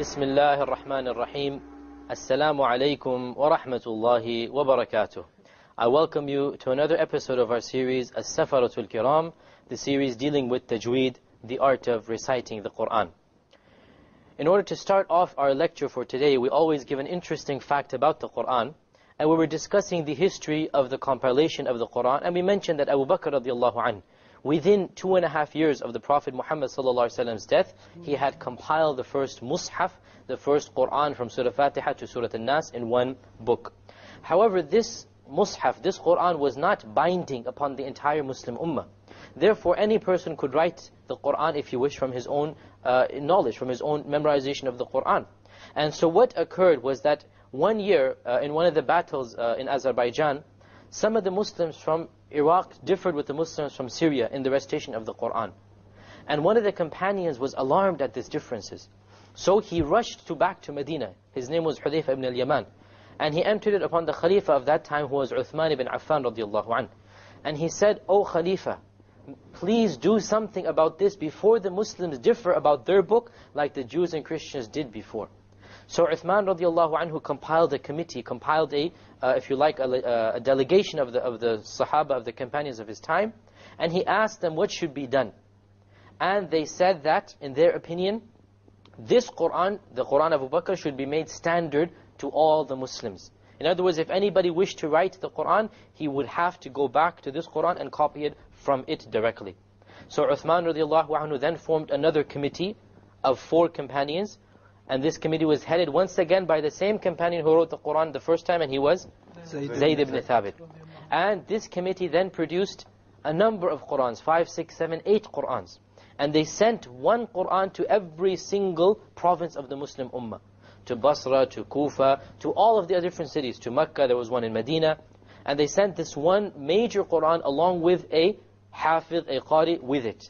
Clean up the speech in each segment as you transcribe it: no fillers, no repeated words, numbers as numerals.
بسم الله الرحمن الرحيم السلام عليكم ورحمة الله وبركاته. I welcome you to another episode of our series Safara Al Keram, the series dealing with Tajweed, the art of reciting the Quran. In order to start off our lecture for today, we always give an interesting fact about the Quran, and we were discussing the history of the compilation of the Quran, and we mentioned that Abu Bakr radiallahu anhu, within 2.5 years of the Prophet Muhammad sallallahu alaihi wasallam's death, he had compiled the first Mus'haf, the first Quran from Surah Fatiha to Surah An-Nas in one book. However, this Mus'haf, this Quran was not binding upon the entire Muslim Ummah. Therefore, any person could write the Quran, if you wish, from his own knowledge, from his own memorization of the Quran. And so what occurred was that one year, in one of the battles in Azerbaijan, some of the Muslims from Iraq differed with the Muslims from Syria in the recitation of the Quran. And one of the companions was alarmed at these differences. So he rushed back to Medina. His name was Hudayfa ibn al-Yaman. And he entered it upon the Khalifa of that time, who was Uthman ibn Affan radiallahu anhu. And he said, "O Khalifa, please do something about this before the Muslims differ about their book like the Jews and Christians did before." So Uthman radiallahu anhu compiled a committee, compiled if you like, a delegation of the Sahaba, of the companions of his time, and he asked them what should be done. And they said that, in their opinion, this Quran, the Quran of Abu Bakr, should be made standard to all the Muslims. In other words, if anybody wished to write the Quran, he would have to go back to this Quran and copy it from it directly. So Uthman radiallahu anhu then formed another committee of 4 companions, and this committee was headed once again by the same companion who wrote the Quran the first time, and he was Zayd ibn Thabit. And this committee then produced a number of Qurans, 5, 6, 7, 8 Qurans. And they sent one Quran to every single province of the Muslim Ummah. To Basra, to Kufa, to all of the other different cities. To Mecca, there was one in Medina. And they sent this one major Quran along with a Hafiz, a Qari with it.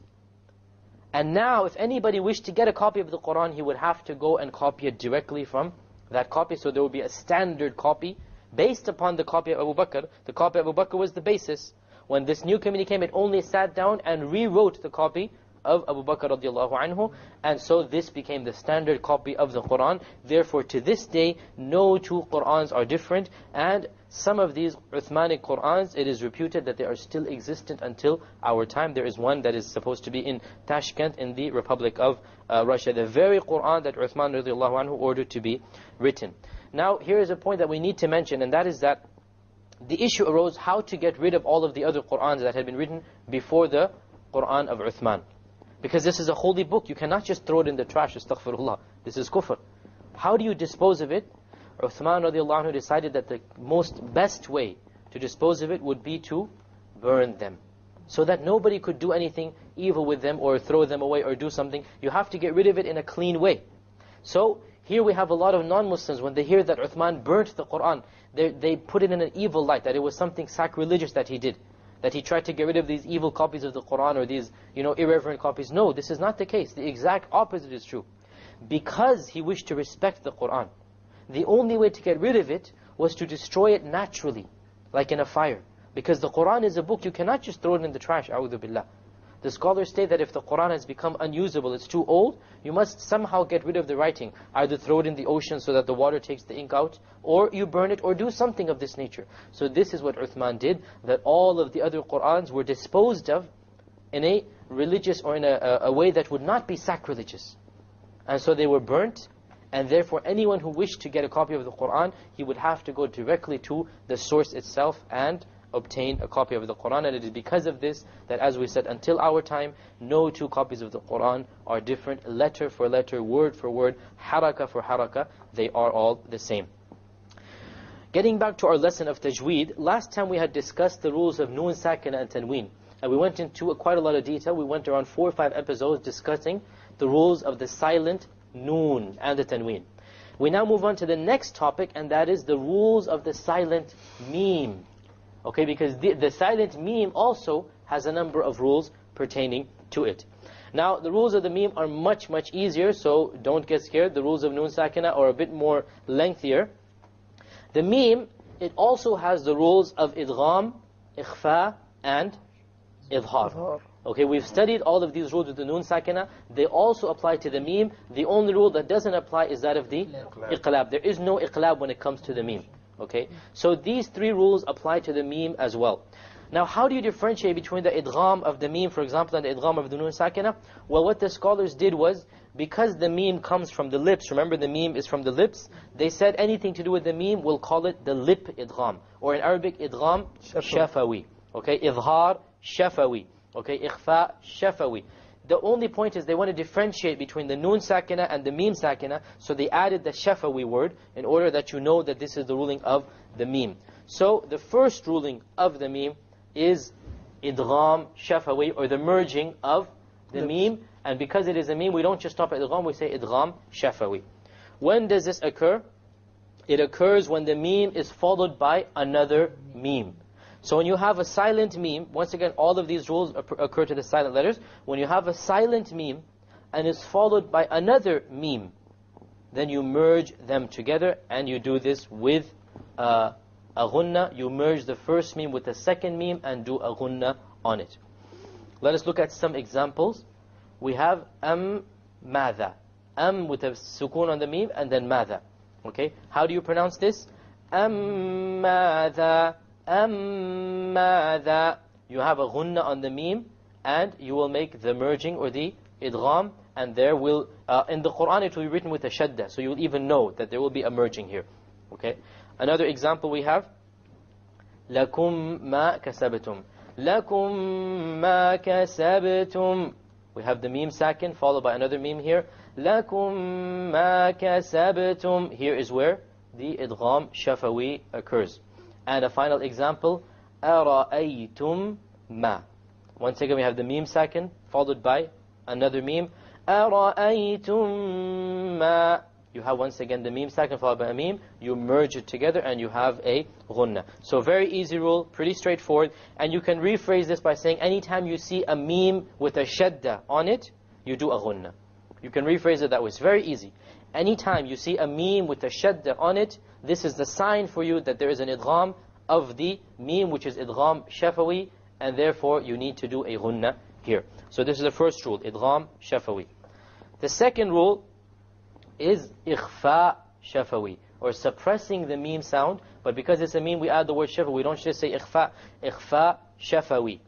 And now, if anybody wished to get a copy of the Quran, he would have to go and copy it directly from that copy. So there would be a standard copy based upon the copy of Abu Bakr. The copy of Abu Bakr was the basis. When this new committee came, it only sat down and rewrote the copy of Abu Bakr radiallahu anhu. And so this became the standard copy of the Quran. Therefore, to this day, no 2 Qurans are different. And some of these Uthmanic Qurans, it is reputed that they are still existent until our time. There is one that is supposed to be in Tashkent in the Republic of Russia. The very Quran that Uthman radiallahu anhu ordered to be written. Now, here is a point that we need to mention, and that is that the issue arose how to get rid of all of the other Qurans that had been written before the Quran of Uthman. Because this is a holy book. You cannot just throw it in the trash, astaghfirullah. This is kufr. How do you dispose of it? Uthman radiallahu anhu decided that the best way to dispose of it would be to burn them. So that nobody could do anything evil with them or throw them away or do something. You have to get rid of it in a clean way. So here we have a lot of non-Muslims, when they hear that Uthman burnt the Quran, they put it in an evil light, that it was something sacrilegious that he did. That he tried to get rid of these evil copies of the Quran or these, irreverent copies. No, this is not the case. The exact opposite is true. Because he wished to respect the Quran, the only way to get rid of it was to destroy it naturally, like in a fire. Because the Quran is a book, you cannot just throw it in the trash, a'udhu billah. The scholars state that if the Quran has become unusable, it's too old, you must somehow get rid of the writing. Either throw it in the ocean so that the water takes the ink out, or you burn it, or do something of this nature. So this is what Uthman did, that all of the other Qurans were disposed of in a religious or in a way that would not be sacrilegious. And so they were burnt, and therefore anyone who wished to get a copy of the Quran, he would have to go directly to the source itself and obtain a copy of the Quran. And it is because of this that, as we said, until our time, no 2 copies of the Quran are different. Letter for letter, word for word, haraka for haraka, they are all the same. Getting back to our lesson of Tajweed, last time we had discussed the rules of Noon, Sakina and Tanween. And we went into quite a lot of detail. We went around 4 or 5 episodes discussing the rules of the silent Noon and the Tanween. We now move on to the next topic, and that is the rules of the silent Meme. Okay, because the silent Meme also has a number of rules pertaining to it. Now, the rules of the Meme are much, much easier, so don't get scared. The rules of Noon Sakina are a bit more lengthier. The Meme, it also has the rules of Idgham, Ikhfa, and Idhar. Okay, we've studied all of these rules with the noon sakina. They also apply to the meme. The only rule that doesn't apply is that of the iqlab. There is no iqlab when it comes to the meme. Okay, so these three rules apply to the meme as well. Now, how do you differentiate between the idgham of the meme, for example, and the idgham of the noon sakina? Well, what the scholars did was, because the meme comes from the lips, remember the meme is from the lips, they said anything to do with the meme, we'll call it the lip idgham. Or in Arabic, idgham shafawi. Okay, idhar shafawi. Okay, ikhfa shafawi. The only point is they want to differentiate between the noon sakina and the meme sakina, so they added the shafawi word in order that you know that this is the ruling of the meme. So the first ruling of the meme is idgham shafawi, or the merging of the meme. And because it is a meme, we don't just stop at idgham, we say idgham shafawi. When does this occur? It occurs when the meme is followed by another meme. So when you have a silent meme, once again, all of these rules occur to the silent letters. When you have a silent meme and is followed by another meme, then you merge them together, and you do this with a ghunna. You merge the first meme with the second meme and do a ghunna on it. Let us look at some examples. We have madha. With a sukoon on the meme, and then madha. Okay, how do you pronounce this? Madha. Madha. You have a ghunna on the meme, and you will make the merging or the idgham, and there will, in the Quran it will be written with a shadda, so you will even know that there will be a merging here. Okay. Another example we have, lakum ma kasabtum. Lakum ma kasabtum. We have the meme sakin followed by another meme here. Lakum ma kasabtum. Here is where the idgham shafawi occurs. And a final example, ara'aytum ma. Once again we have the meme sakin followed by another meme. Ara'aytum ma. You have once again the meme sakin followed by a meme. You merge it together and you have a ghunna. So very easy rule, pretty straightforward. And you can rephrase this by saying anytime you see a meme with a shadda on it, you do a ghunna. You can rephrase it that way. It's very easy. Anytime you see a meme with a shadda on it, this is the sign for you that there is an idgham of the meme, which is idgham shafawi, and therefore you need to do a ghunna here. So this is the first rule, idgham shafawi. The second rule is ikhfa shafawi, or suppressing the meme sound. But because it's a meme, we add the word shafawi. We don't just say ikhfa shafawi.